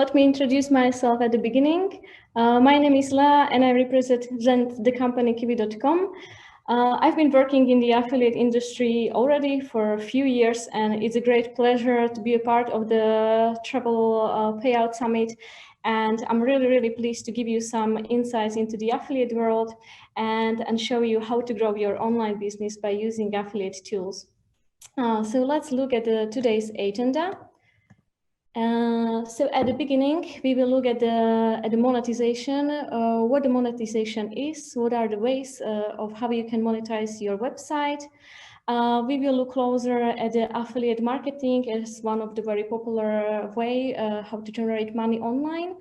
let me introduce myself at the beginning. My name is La, and I represent the company Kiwi.com. I've been working in the affiliate industry already for a few years, and it's a great pleasure to be a part of the Travel Payout Summit. And I'm really, really pleased to give you some insights into the affiliate world and show you how to grow your online business by using affiliate tools. So let's look at today's agenda. So at the beginning, we will look at the monetization, what the monetization is, what are the ways of how you can monetize your website. We will look closer at the affiliate marketing as one of the very popular way how to generate money online.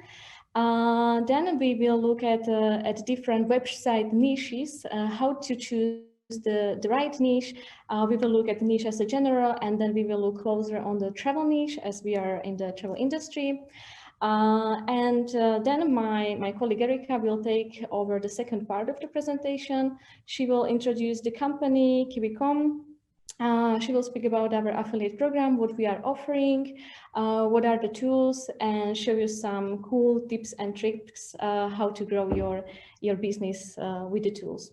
Then we will look at different website niches, how to choose the right niche. We will look at the niche as a general, and then we will look closer on the travel niche as we are in the travel industry. Then my colleague Erika will take over the second part of the presentation. She will introduce the company, Kiwi.com. She will speak about our affiliate program, what we are offering, what are the tools, and show you some cool tips and tricks how to grow your business with the tools.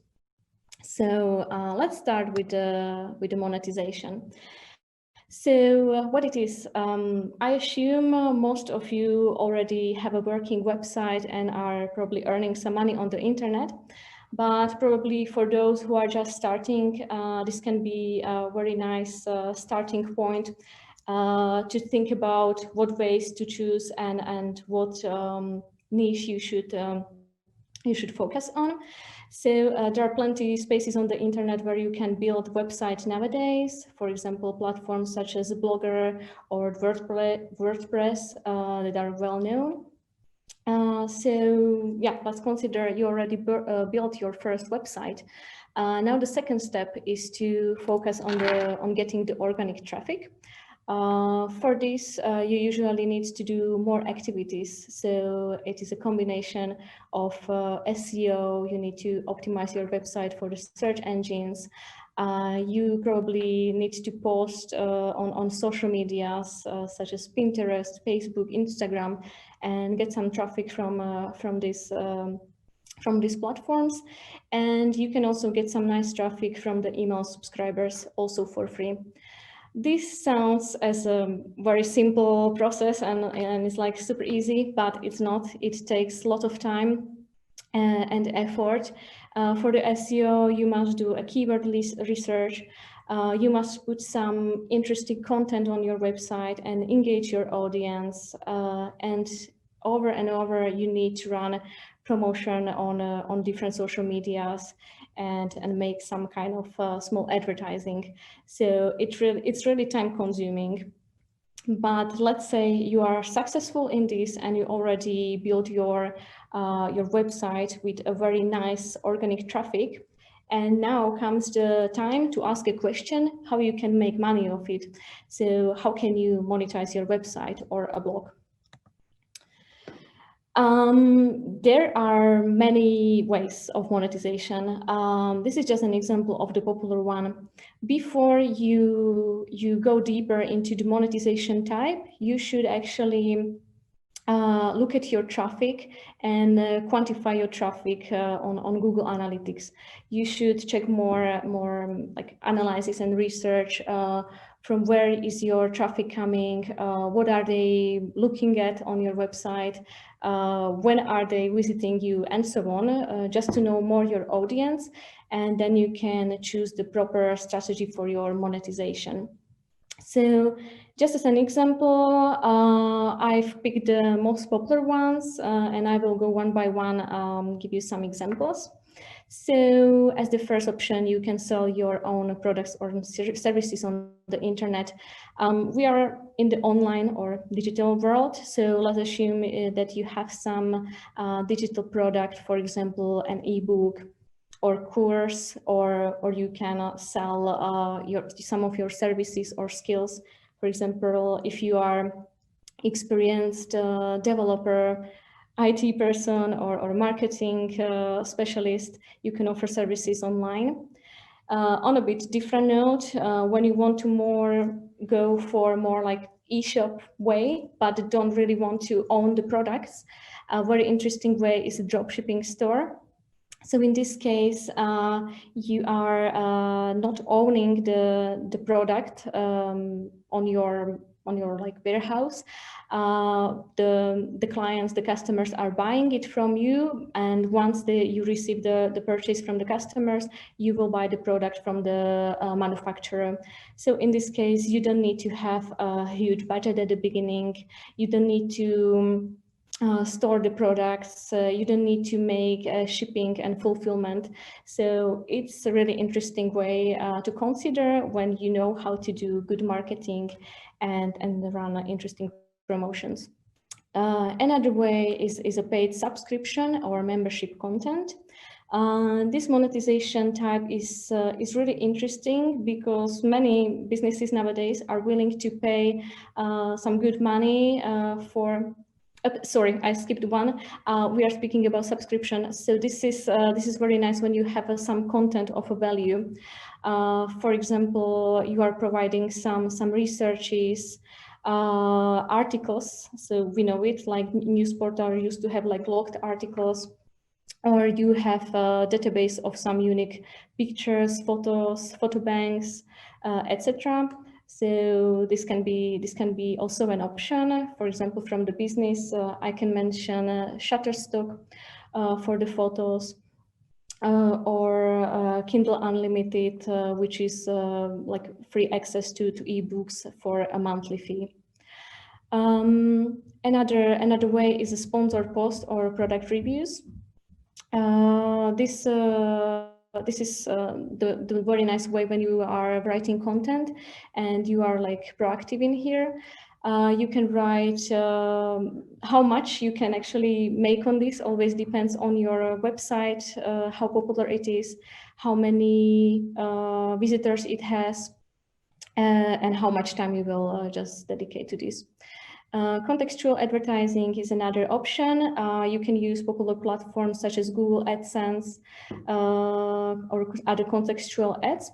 So let's start with the monetization. So what it is, I assume most of you already have a working website and are probably earning some money on the internet. But probably for those who are just starting, this can be a very nice starting point to think about what ways to choose and what niche you should focus on. So there are plenty spaces on the internet where you can build websites nowadays. For example, platforms such as Blogger or WordPress that are well known. So yeah, let's consider you already built your first website. Now the second step is to focus on getting the organic traffic. For this, you usually need to do more activities. So it is a combination of SEO. You need to optimize your website for the search engines. You probably need to post on social medias such as Pinterest, Facebook, Instagram, and get some traffic from these platforms. And you can also get some nice traffic from the email subscribers also for free. This sounds as a very simple process and it's like super easy, but it's not. It takes a lot of time and effort. For the SEO, you must do a keyword research. You must put some interesting content on your website and engage your audience. And over, you need to run promotion on different social medias and make some kind of small advertising. So it's really time consuming. But let's say you are successful in this and you already built your website with a very nice organic traffic. And now comes the time to ask a question, how you can make money of it. So how can you monetize your website or a blog? There are many ways of monetization. This is just an example of the popular one. Before you go deeper into the monetization type, you should actually look at your traffic and quantify your traffic on Google Analytics. You should check more like analysis and research from where is your traffic coming, what are they looking at on your website, when are they visiting you, and so on, just to know more your audience, and then you can choose the proper strategy for your monetization. So just as an example, I've picked the most popular ones and I will go one by one, give you some examples. So as the first option, you can sell your own products or services on the internet. We are in the online or digital world, so let's assume that you have some digital product, for example, an ebook or course, or you can sell some of your services or skills. For example, if you are experienced developer, IT person, or marketing specialist, you can offer services online. On a bit different note, when you want to go for more like e-shop way, but don't really want to own the products. A very interesting way is a dropshipping store. So in this case, you are not owning the product on your like warehouse. The clients, the customers are buying it from you, and once you receive the purchase from the customers, you will buy the product from the manufacturer. So in this case, you don't need to have a huge budget at the beginning. You don't need to store the products. You don't need to make shipping and fulfillment. So it's a really interesting way to consider when you know how to do good marketing and run interesting promotions. Another way is a paid subscription or membership content. This monetization type is really interesting because many businesses nowadays are willing to pay some good money for. Sorry, I skipped one. We are speaking about subscription. So this is very nice when you have some content of a value. For example, you are providing some researches, articles. So we know it, like news portal used to have like logged articles, or you have a database of some unique pictures, photos, photo banks, etc. So this can be also an option. For example, from the business, I can mention Shutterstock for the photos, or Kindle Unlimited, which is like free access to ebooks for a monthly fee. Another way is a sponsored post or product reviews. This is the very nice way when you are writing content and you are like proactive in here. You can write how much you can actually make on this. Always depends on your website, how popular it is, how many visitors it has, and how much time you will just dedicate to this. Contextual advertising is another option. You can use popular platforms such as Google AdSense or other contextual ads.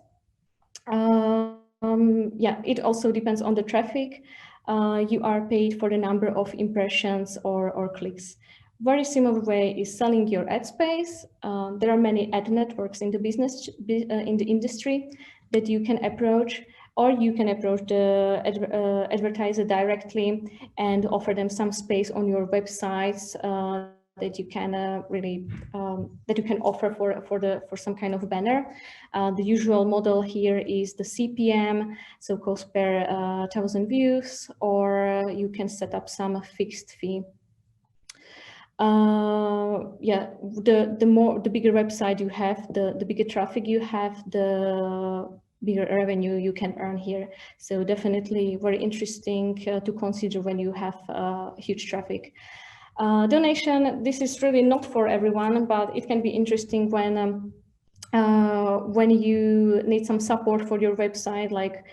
Yeah, it also depends on the traffic. You are paid for the number of impressions or clicks. Very similar way is selling your ad space. There are many ad networks in the business, in the industry that you can approach, or you can approach the advertiser directly and offer them some space on your websites that you can that you can offer for some kind of banner. The usual model here is the CPM, so cost per 1,000 views, or you can set up some fixed fee. Yeah, the bigger website you have, the bigger traffic you have, the bigger revenue you can earn here. So definitely very interesting to consider when you have huge traffic. Donation, this is really not for everyone, but it can be interesting when you need some support for your website, like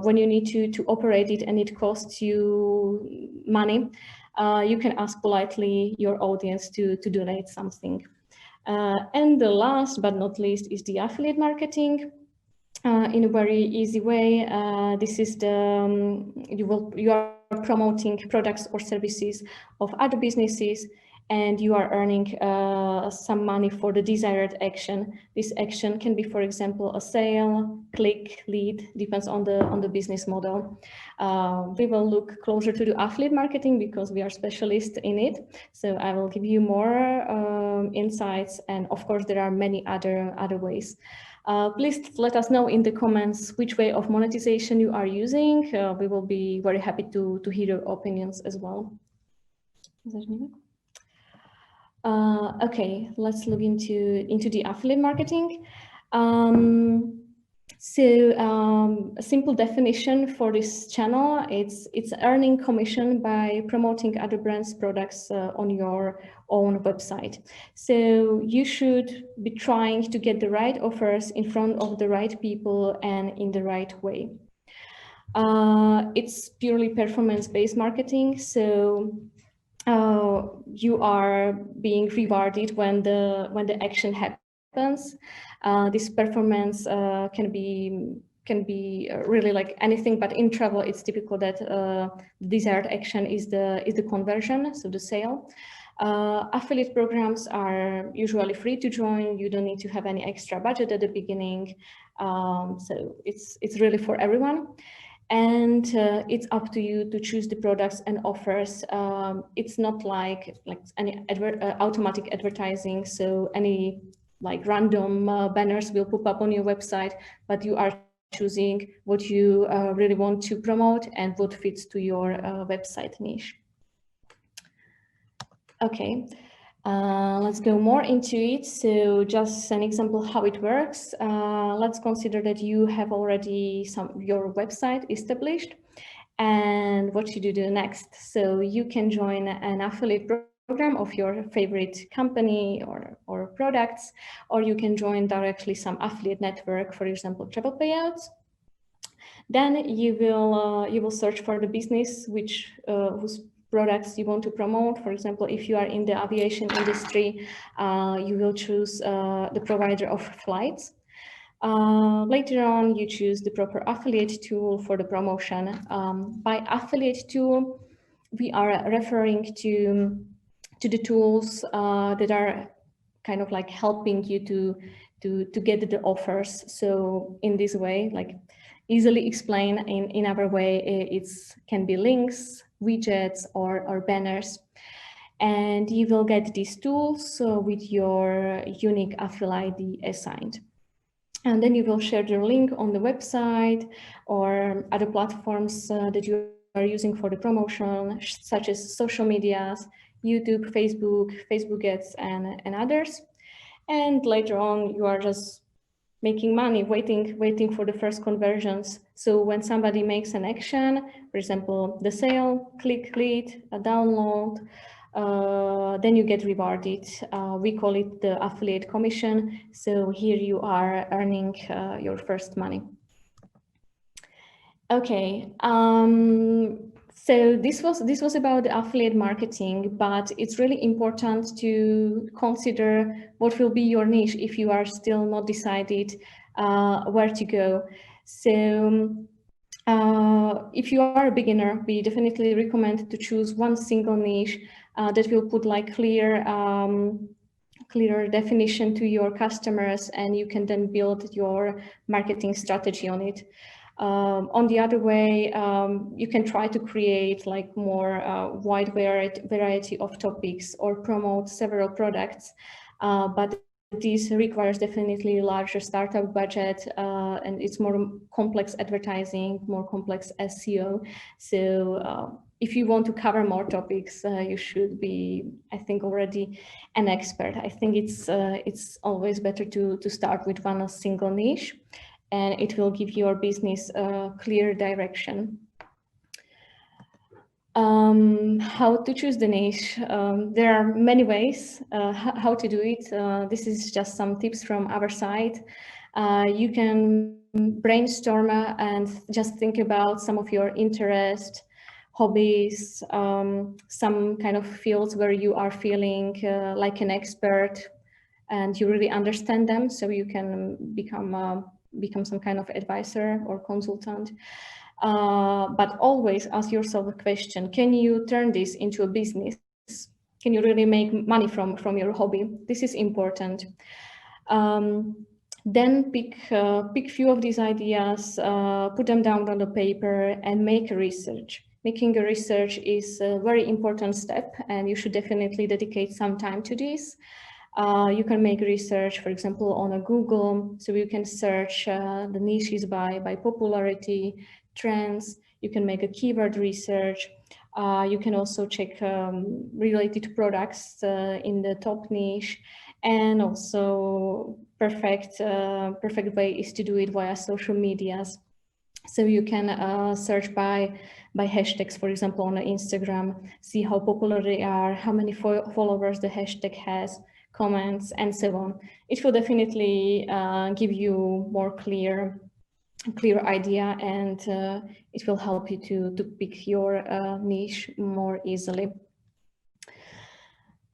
when you need to operate it and it costs you money. You can ask politely your audience to donate something. And the last but not least is the affiliate marketing. In a very easy way, this is you are promoting products or services of other businesses, and you are earning some money for the desired action. This action can be, for example, a sale, click, lead, depends on the business model. We will look closer to the affiliate marketing because we are specialists in it. So I will give you more insights, and of course there are many other ways. Please let us know in the comments which way of monetization you are using. We will be very happy to hear your opinions as well. Okay, let's look into the affiliate marketing. A simple definition for this channel, it's earning commission by promoting other brands' products on your own website. So you should be trying to get the right offers in front of the right people and in the right way. It's purely performance-based marketing, so you are being rewarded when the action happens. This performance can be can be really like anything, but in travel, it's typical that desired action is the conversion, so the sale. Affiliate programs are usually free to join. You don't need to have any extra budget at the beginning. So it's really for everyone. And it's up to you to choose the products and offers. It's not like any automatic advertising, so any like random banners will pop up on your website, but you are choosing what you really want to promote and what fits to your website niche. Okay, let's go more into it. So just an example how it works. Let's consider that you have already your website established, and what should you do next? So you can join an affiliate program of your favorite company or products, or you can join directly some affiliate network, for example, Travel Payouts. Then you will search for the business whose products you want to promote. For example, if you are in the aviation industry, you will choose the provider of flights. Later on, you choose the proper affiliate tool for the promotion. By affiliate tool, we are referring to the tools that are kind of like helping you to get the offers. So in this way, like easily explain in our way, it's can be links, widgets, or banners. And you will get these tools with your unique affiliate ID assigned. And then you will share the link on the website or other platforms that you are using for the promotion, such as social medias, YouTube, Facebook ads, and others. And later on, you are just making money, waiting for the first conversions. So when somebody makes an action, for example, the sale, click it, a download, then you get rewarded. We call it the affiliate commission. So here you are earning your first money. Okay, so this was about the affiliate marketing, but it's really important to consider what will be your niche if you are still not decided where to go. So if you are a beginner, we definitely recommend to choose one single niche that will put like clear definition to your customers, and you can then build your marketing strategy on it. On the other way, you can try to create like more wide variety of topics or promote several products, but this requires definitely larger startup budget, and it's more complex advertising, more complex SEO. So if you want to cover more topics, you should be, I think, already an expert. I think it's always better to start with one single niche, and it will give your business a clear direction. How to choose the niche? There are many ways how to do it. This is just some tips from our side. You can brainstorm and just think about some of your interest, hobbies, some kind of fields where you are feeling like an expert and you really understand them, so you can become some kind of advisor or consultant. But always ask yourself a question: can you turn this into a business? Can you really make money from your hobby? This is important. Then pick few of these ideas, put them down on the paper, and make a research. Making a research is a very important step, and you should definitely dedicate some time to this. You can make research, for example, on a Google, so you can search the niches by popularity, trends. You can make a keyword research. You can also check related products in the top niche, and also perfect way is to do it via social medias. So you can search by hashtags, for example, on Instagram, see how popular they are, how many followers the hashtag has, comments, and so on. It will definitely give you more clear idea, and it will help you to pick your niche more easily.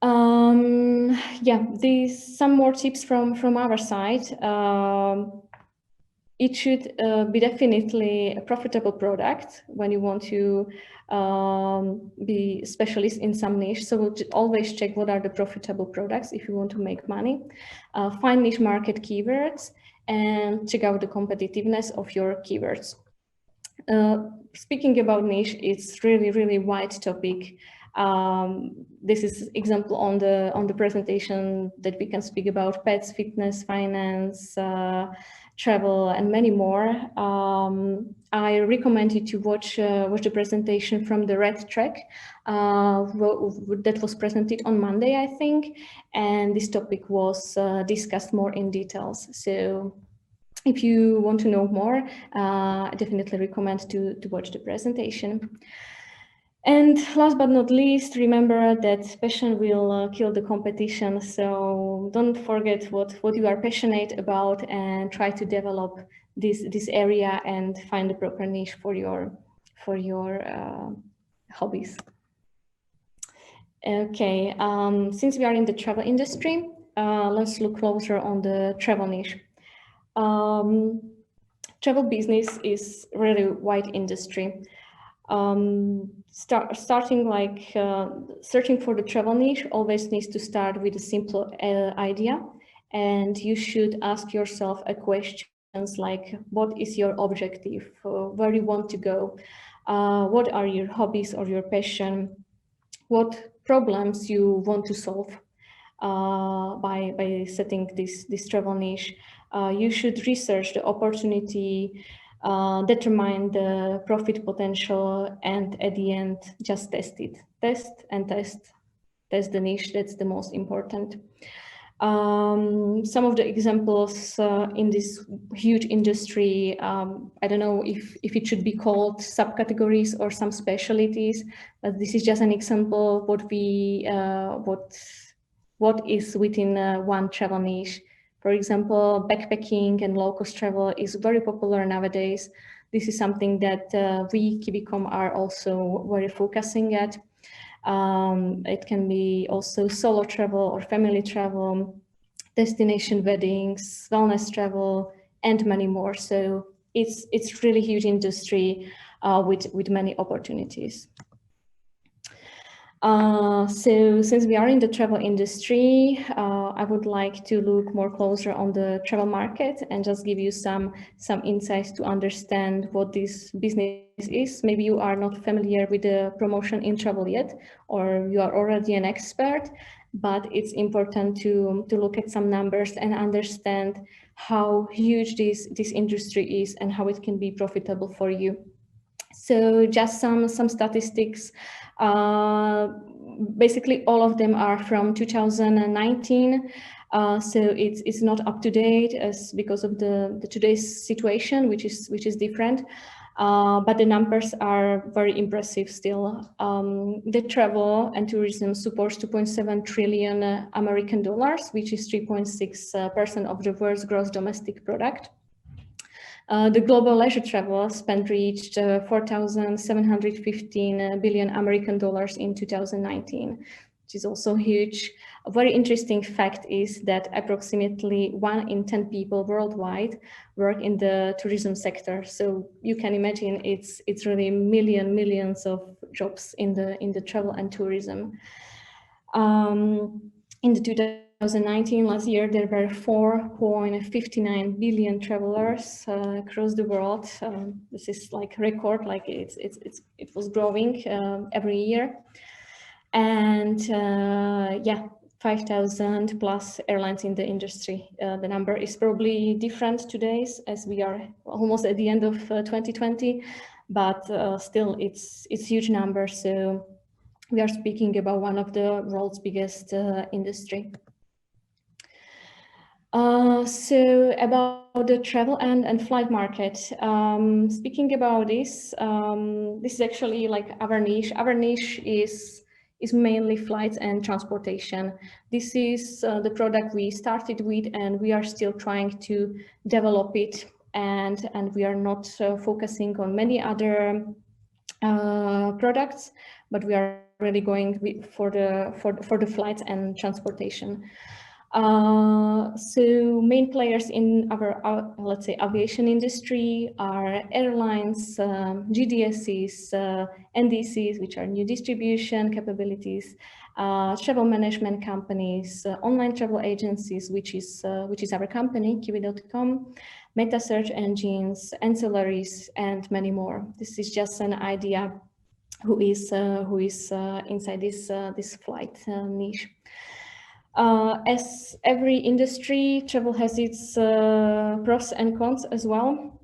Yeah, some more tips from our side. it should be definitely a profitable product when you want to be specialist in some niche. So we'll always check what are the profitable products if you want to make money. Find niche market keywords and check out the competitiveness of your keywords. Speaking about niche, it's really wide topic. This is example on the presentation that we can speak about pets, fitness, finance, travel, and many more. I recommend you to watch the presentation from the Red Track that was presented on Monday, I think, and this topic was discussed more in details. So if you want to know more, I definitely recommend to watch the presentation. And last but not least, remember that passion will kill the competition. So don't forget what you are passionate about and try to develop this area and find the proper niche for your hobbies. Okay, since we are in the travel industry, let's look closer on the travel niche. Travel business is really wide industry. Starting like searching for the travel niche always needs to start with a simple idea, and you should ask yourself a questions like, what is your objective? Where you want to go? What are your hobbies or your passion? What problems you want to solve by setting this travel niche? You should research the opportunity, determine the profit potential, and at the end, just test it. Test the niche, that's the most important. Some of the examples in this huge industry, I don't know if it should be called subcategories or some specialties, but this is just an example what is within one travel niche. For example, backpacking and low-cost travel is very popular nowadays. This is something that we, KiwiCom, are also very focusing at. It can be also solo travel or family travel, destination weddings, wellness travel, and many more. So it's really huge industry with many opportunities. So since we are in the travel industry, I would like to look more closer on the travel market and just give you some insights to understand what this business is. Maybe you are not familiar with the promotion in travel yet, or you are already an expert, but it's important to look at some numbers and understand how huge this industry is and how it can be profitable for you. So just some statistics. Basically, all of them are from 2019. So it's not up to date because of the today's situation, which is different. But the numbers are very impressive still. The travel and tourism supports 2.7 trillion American dollars, which is 3.6% of the world's gross domestic product. The global leisure travel spend reached 4,715 billion American dollars in 2019, which is also huge. A very interesting fact is that approximately 1 in 10 people worldwide work in the tourism sector. So you can imagine it's really millions of jobs in the travel and tourism. In the 2019, last year, there were 4.59 billion travelers across the world. This is like record, like it was growing every year. And yeah, 5,000 plus airlines in the industry. The number is probably different today as we are almost at the end of 2020, but still it's huge number. So we are speaking about one of the world's biggest industry. So about the travel and flight market, speaking about this, this is actually like our niche. Our niche is mainly flights and transportation. This is the product we started with, and we are still trying to develop it. And we are not focusing on many other products, but we are really going for the flights and transportation. So main players in our, let's say, aviation industry are airlines, GDSs, NDCs, which are new distribution capabilities, travel management companies, online travel agencies, which is our company, Kiwi.com, meta search engines, ancillaries, and many more. This is just an idea who is inside this flight niche. As every industry, travel has its pros and cons as well.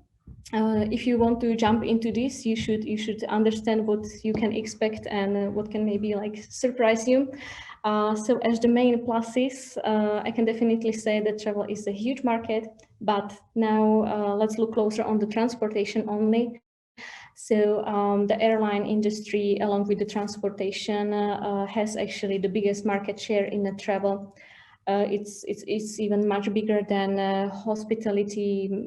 If you want to jump into this, you should understand what you can expect and what can maybe like surprise you. So as the main pluses, I can definitely say that travel is a huge market, but now let's look closer on the transportation only. So the airline industry, along with the transportation, has actually the biggest market share in the travel. It's even much bigger than hospitality,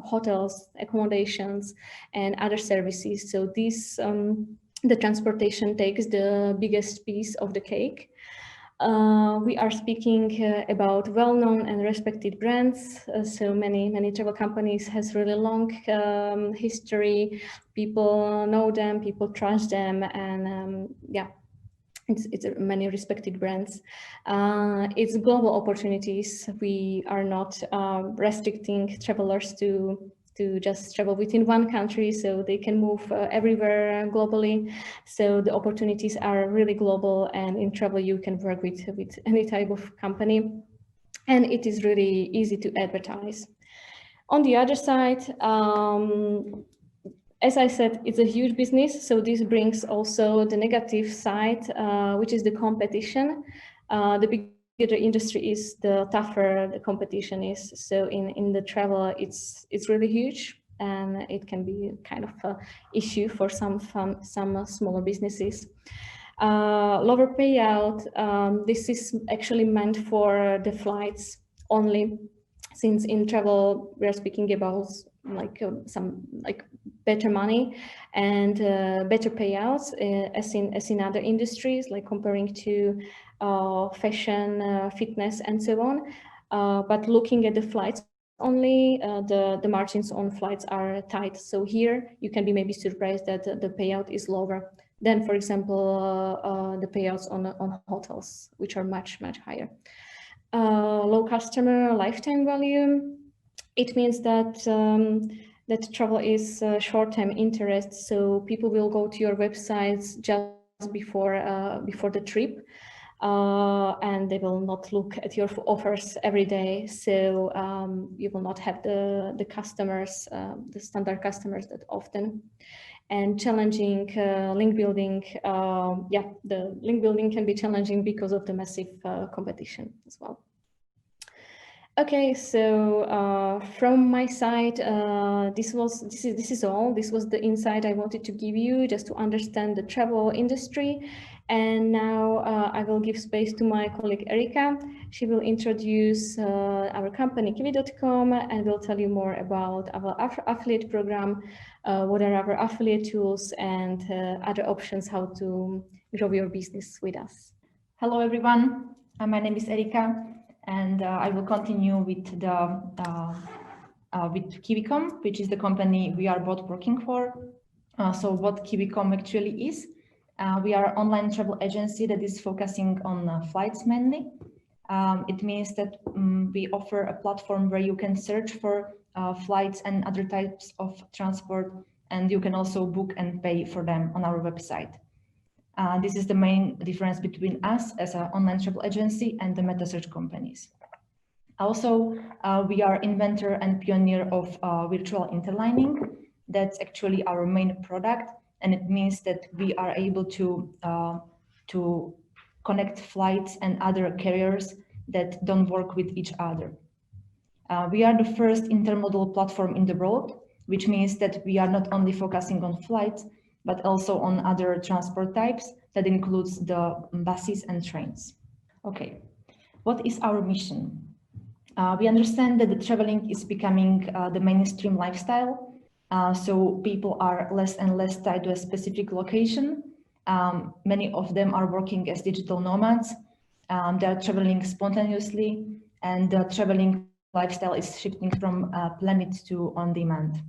hotels, accommodations, and other services. So this the transportation takes the biggest piece of the cake. We are speaking about well-known and respected brands. So many travel companies has really long history. People know them, people trust them, and yeah, it's many respected brands. It's global opportunities. We are not restricting travelers to just travel within one country, so they can move everywhere globally. So the opportunities are really global, and in travel you can work with any type of company, and it is really easy to advertise. On the other side, as I said, it's a huge business, so this brings also the negative side, which is the competition. The bigger the industry is, the tougher the competition is. So in the travel, it's really huge, and it can be kind of an issue for some smaller businesses. Lower payout. This is actually meant for the flights only, since in travel we are speaking about like some like better money and better payouts as in other industries, like comparing to fashion, fitness, and so on. But looking at the flights only, the margins on flights are tight. So here you can be maybe surprised that the payout is lower than, for example, the payouts on hotels, which are much higher. Low customer lifetime value. It means that that travel is short-term interest, so people will go to your websites just before the trip, and they will not look at your offers every day. So you will not have the customers, the standard customers that often. And challenging link building. Yeah, the link building can be challenging because of the massive competition as well. Okay, so from my side, this is all. This was the insight I wanted to give you, just to understand the travel industry. And now I will give space to my colleague Erika. She will introduce our company Kiwi.com and will tell you more about our affiliate program, what are our affiliate tools, and other options how to grow your business with us. Hello everyone, my name is Erika, and I will continue with with Kiwi.com, which is the company we are both working for. So what Kiwi.com actually is, we are an online travel agency that is focusing on flights mainly. It means that we offer a platform where you can search for flights and other types of transport, and you can also book and pay for them on our website. This is the main difference between us as an online travel agency and the meta search companies. Also, we are inventor and pioneer of virtual interlining. That's actually our main product, and it means that we are able to connect flights and other carriers that don't work with each other. We are the first intermodal platform in the world, which means that we are not only focusing on flights, but also on other transport types. That includes the buses and trains. Okay, what is our mission? We understand that the traveling is becoming the mainstream lifestyle. So people are less and less tied to a specific location. Many of them are working as digital nomads. They are traveling spontaneously. and the traveling lifestyle is shifting from planned to on-demand.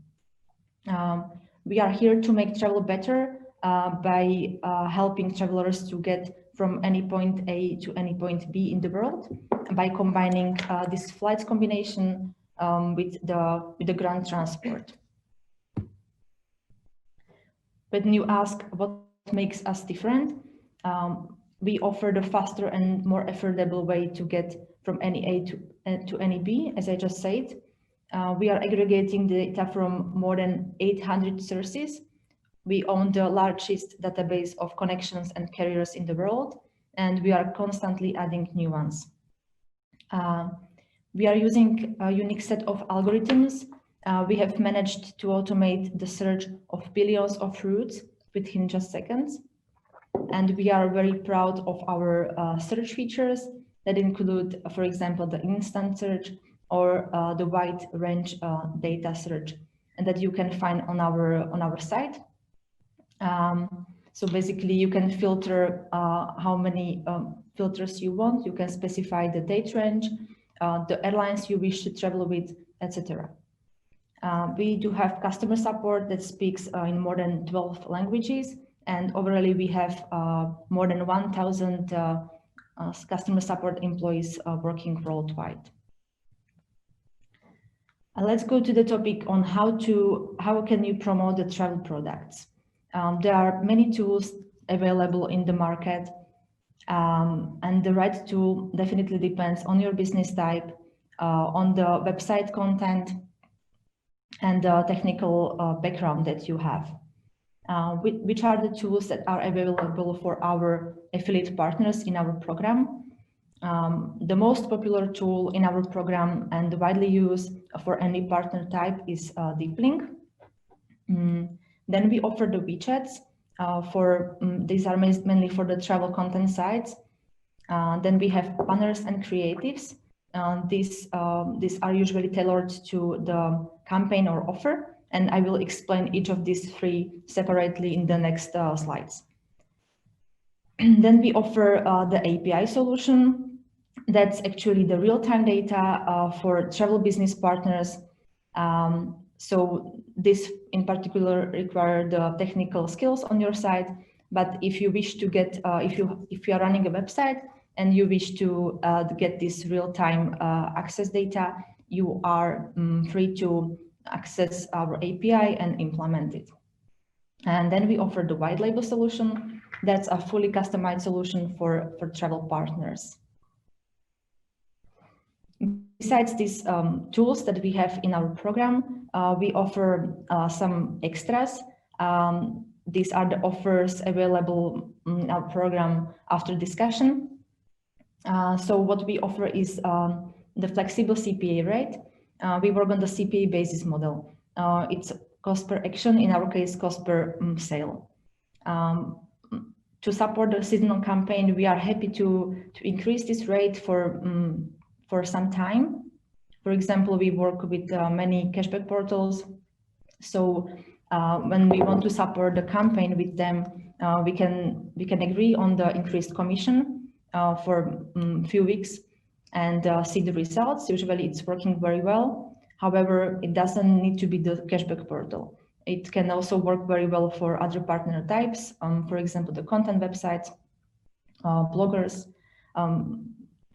We are here to make travel better by helping travelers to get from any point A to any point B in the world, by combining this flights combination with the ground transport. When you ask what makes us different, we offer the faster and more affordable way to get from any A to any B, as I just said. We are aggregating data from more than 800 sources. We own the largest database of connections and carriers in the world, and we are constantly adding new ones. We are using a unique set of algorithms. We have managed to automate the search of billions of routes within just seconds. And we are very proud of our search features that include, for example, the instant search or the wide range data search, and that you can find on our site. So basically, you can filter how many filters you want. You can specify the date range, the airlines you wish to travel with, etc. We do have customer support that speaks in more than 12 languages, and overall we have more than 1,000 customer support employees working worldwide. Let's go to the topic on how can you promote the travel products. There are many tools available in the market, and the right tool definitely depends on your business type, on the website content, and the technical background that you have. Which are the tools that are available for our affiliate partners in our program? The most popular tool in our program and widely used for any partner type is DeepLink. Then we offer the widgets. These are mainly for the travel content sites. Then we have banners and creatives. These are usually tailored to the campaign or offer, and I will explain each of these three separately in the next slides. Then we offer the API solution. That's actually the real-time data for travel business partners. So this in particular require the technical skills on your side, but if you wish to get, if you are running a website and you wish to get this real-time access data, you are free to access our API and implement it. And then we offer the white label solution. That's a fully customized solution for travel partners. Besides these tools that we have in our program, we offer some extras. These are the offers available in our program after discussion. So what we offer is the flexible CPA rate. We work on the CPA basis model. It's cost per action, in our case, cost per sale. To support the seasonal campaign, we are happy to increase this rate for some time. For example, we work with many cashback portals. So when we want to support the campaign with them, we can agree on the increased commission for a few weeks and see the results. Usually it's working very well. However, it doesn't need to be the cashback portal. It can also work very well for other partner types. For example, the content websites, bloggers,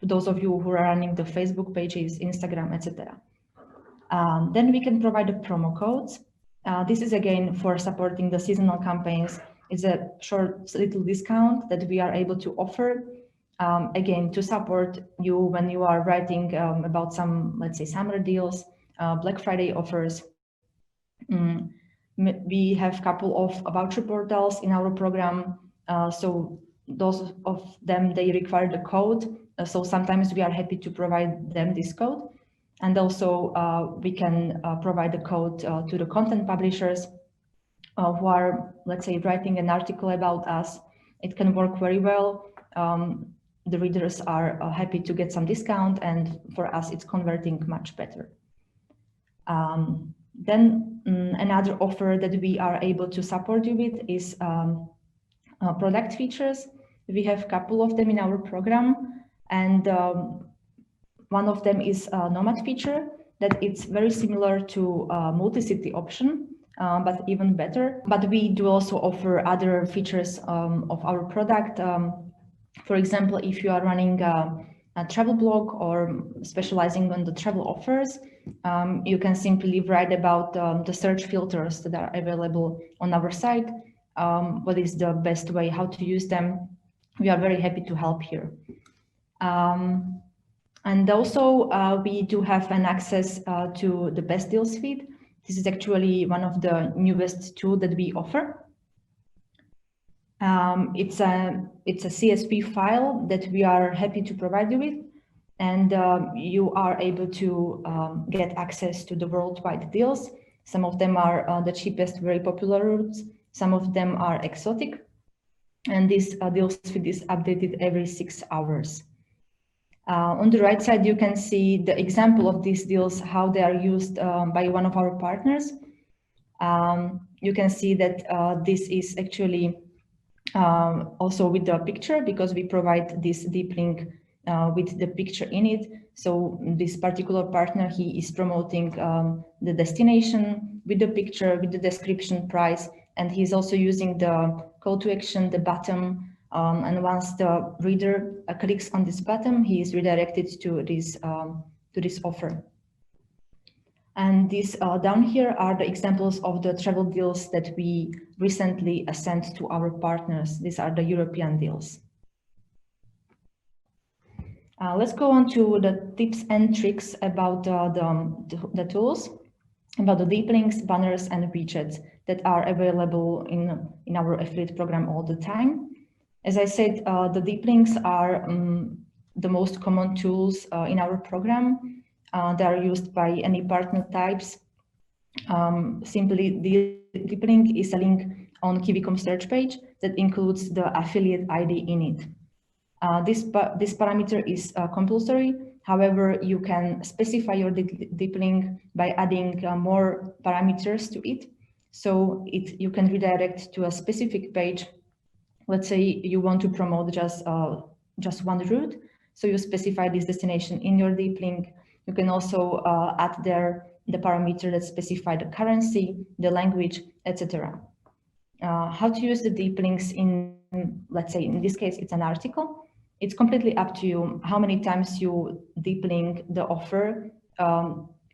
those of you who are running the Facebook pages, Instagram, etc. Then we can provide the promo codes. This is again for supporting the seasonal campaigns. It's a short little discount that we are able to offer. Again, to support you when you are writing about some, let's say, summer deals, Black Friday offers. We have a couple of voucher portals in our program. So those of them, they require the code. So sometimes we are happy to provide them this code. And also we can provide the code to the content publishers who are, let's say, writing an article about us. It can work very well. The readers are happy to get some discount, and for us, it's converting much better. Then another offer that we are able to support you with is product features. We have a couple of them in our program, and One of them is a nomad feature that it's very similar to a multi-city option, but even better. But we do also offer other features of our product. For example, if you are running a travel blog or specializing on the travel offers, you can simply write about the search filters that are available on our site. What is the best way, how to use them? We are very happy to help here. And also we do have an access to the best deals feed. This is actually one of the newest tools that we offer. It's a CSV file that we are happy to provide you with, and you are able to get access to the worldwide deals. Some of them are the cheapest, very popular routes. Some of them are exotic, and this deals feed is updated every 6 hours. On the right side, you can see the example of these deals, how they are used by one of our partners. You can see that this is actually also with the picture, because we provide this deep link with the picture in it. So this particular partner, he is promoting the destination with the picture, with the description, price, and he's also using the call to action, the button. And once the reader clicks on this button, he is redirected to this offer. And these down here are the examples of the travel deals that we recently sent to our partners. These are the European deals. Let's go on to the tips and tricks about the tools, about the deep links, banners, and widgets that are available in our affiliate program all the time. As I said, the deep links are the most common tools in our program. They are used by any partner types. Simply, the deep link is a link on KiwiCom search page that includes the affiliate ID in it. This parameter is compulsory. However, you can specify your deep link by adding more parameters to it. So you can redirect to a specific page. Let's say you want to promote just one route. So you specify this destination in your deep link. You can also add there the parameter that specify the currency, the language, etc. How to use the deep links in, let's say in this case, it's an article. It's completely up to you how many times you deep link the offer.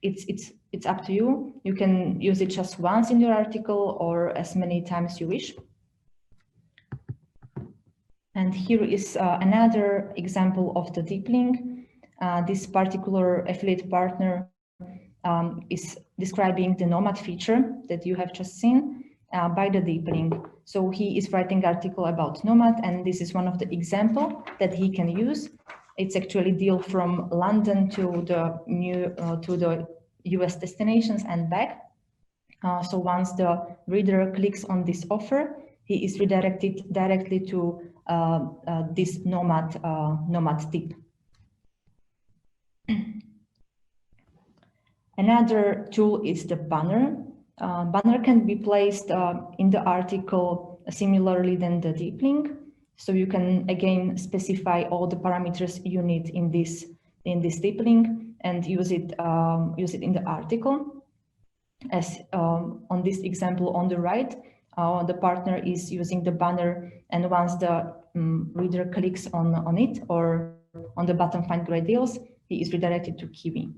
It's up to you. You can use it just once in your article or as many times you wish. And here is another example of the deep link. This particular affiliate partner is describing the nomad feature that you have just seen by the deep link. So he is writing an article about nomad, and this is one of the examples that he can use. It's actually deal from London to the US destinations and back. So once the reader clicks on this offer, he is redirected directly to this nomad tip. Another tool is the banner. Banner can be placed in the article similarly than the deep link. So you can again specify all the parameters you need in this deep link and use it in the article. As on this example on the right, the partner is using the banner, and once the reader clicks on it or on the button Find Great Deals, he is redirected to Kiwi.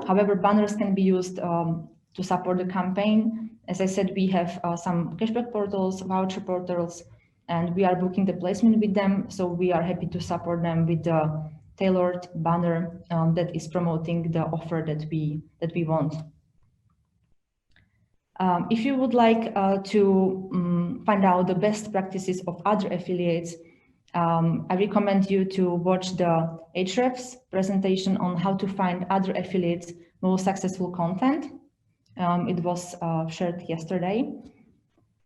However, banners can be used to support the campaign. As I said, we have some cashback portals, voucher portals, and we are booking the placement with them. So we are happy to support them with the tailored banner that is promoting the offer that we want. If you would like to find out the best practices of other affiliates, I recommend you to watch the Ahrefs presentation on how to find other affiliates' most successful content. It was shared yesterday.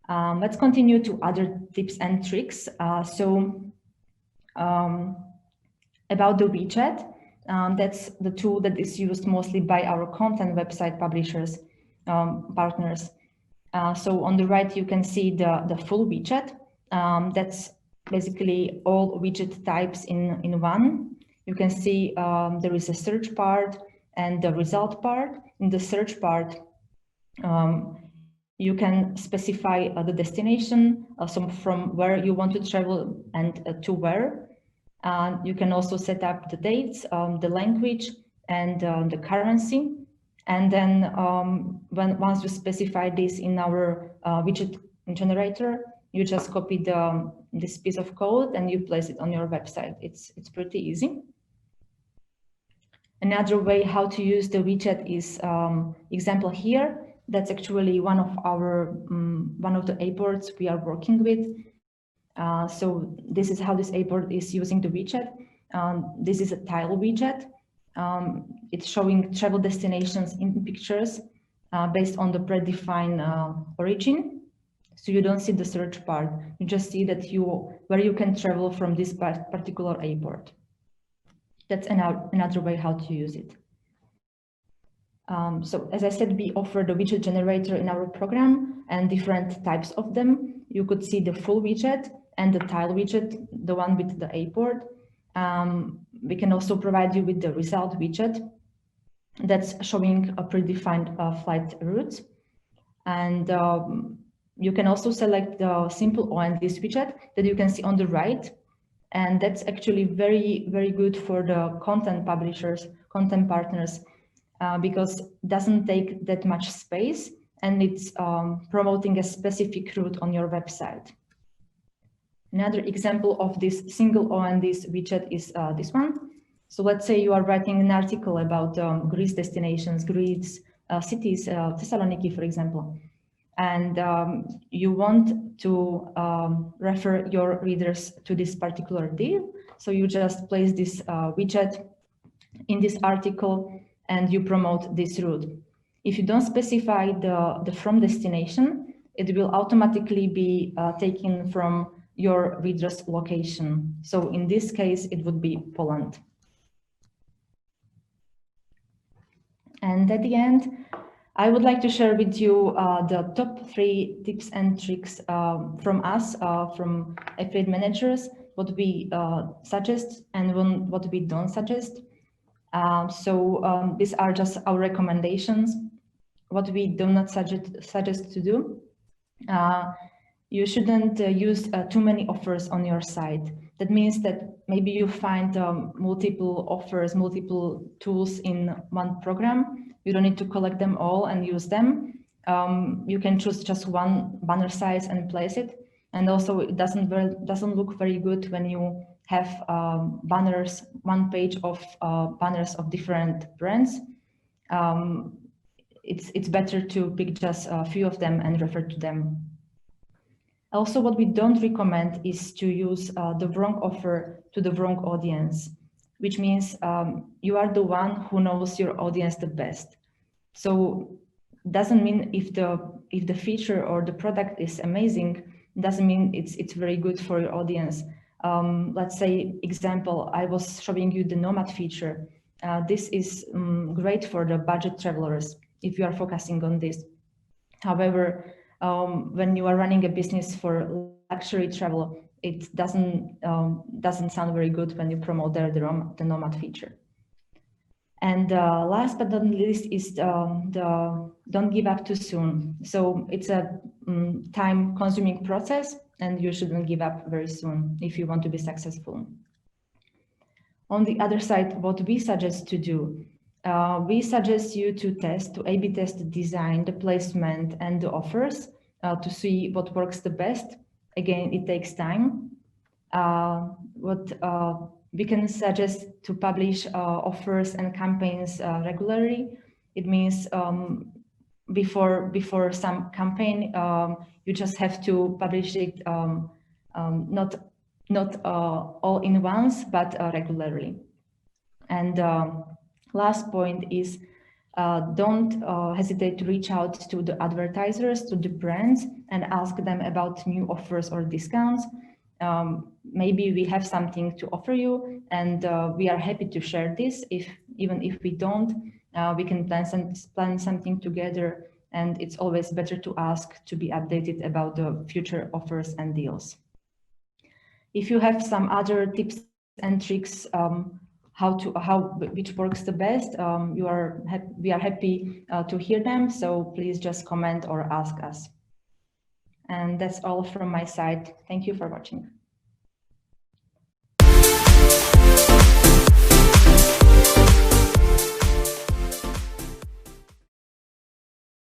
Let's continue to other tips and tricks. About the widget, that's the tool that is used mostly by our content website publishers, partners. So on the right, you can see the full widget. That's basically all widget types in one. You can see there is a search part and the result part. In the search part, you can specify the destination, from where you want to travel and to where. You can also set up the dates, the language, and the currency. And then once you specify this in our widget generator, you just copy this piece of code and you place it on your website. It's pretty easy. Another way how to use the widget is example here. That's actually one of the airports we are working with. So this is how this airport is using the widget. This is a tile widget. It's showing travel destinations in pictures based on the predefined origin. So you don't see the search part. You just see that where you can travel from this particular airport. That's another way how to use it. So as I said, we offer the widget generator in our program and different types of them. You could see the full widget and the tile widget, the one with the airport. We can also provide you with the result widget that's showing a predefined flight route. And you can also select the simple ONDs widget that you can see on the right. And that's actually very, very good for the content publishers, content partners, because it doesn't take that much space and it's promoting a specific route on your website. Another example of this single ONDs widget is this one. So let's say you are writing an article about Greece destinations, Greece cities, Thessaloniki, for example, and you want to refer your readers to this particular deal. So you just place this widget in this article and you promote this route. If you don't specify the from destination, it will automatically be taken from your reader's location. So in this case, it would be Poland. And at the end, I would like to share with you the top 3 tips and tricks from us, from affiliate managers, what we suggest and what we don't suggest. These are just our recommendations, what we do not suggest to do. You shouldn't use too many offers on your site. That means that maybe you find multiple offers, multiple tools in one program. You don't need to collect them all and use them. You can choose just one banner size and place it. And also it doesn't look very good when you have banners, one page of banners of different brands. It's better to pick just a few of them and refer to them. Also, what we don't recommend is to use the wrong offer to the wrong audience, which means you are the one who knows your audience the best. So doesn't mean if the feature or the product is amazing, doesn't mean it's very good for your audience. Let's say, example, I was showing you the Nomad feature. This is great for the budget travelers if you are focusing on this. However, when you are running a business for luxury travel, it doesn't sound very good when you promote the Nomad feature. And last but not least is the don't give up too soon. So it's a time-consuming process, and you shouldn't give up very soon if you want to be successful. On the other side, what we suggest to do, we suggest you to A/B test the design, the placement, and the offers to see what works the best. Again, it takes time. We can suggest to publish offers and campaigns regularly. It means before some campaign, you just have to publish it not all in once, but regularly. And last point is don't hesitate to reach out to the advertisers, to the brands, and ask them about new offers or discounts. Maybe we have something to offer you, and we are happy to share this. Even if we don't, we can plan something together, and it's always better to ask to be updated about the future offers and deals. If you have some other tips and tricks which works the best, we are happy to hear them. So please just comment or ask us. And that's all from my side. Thank you for watching.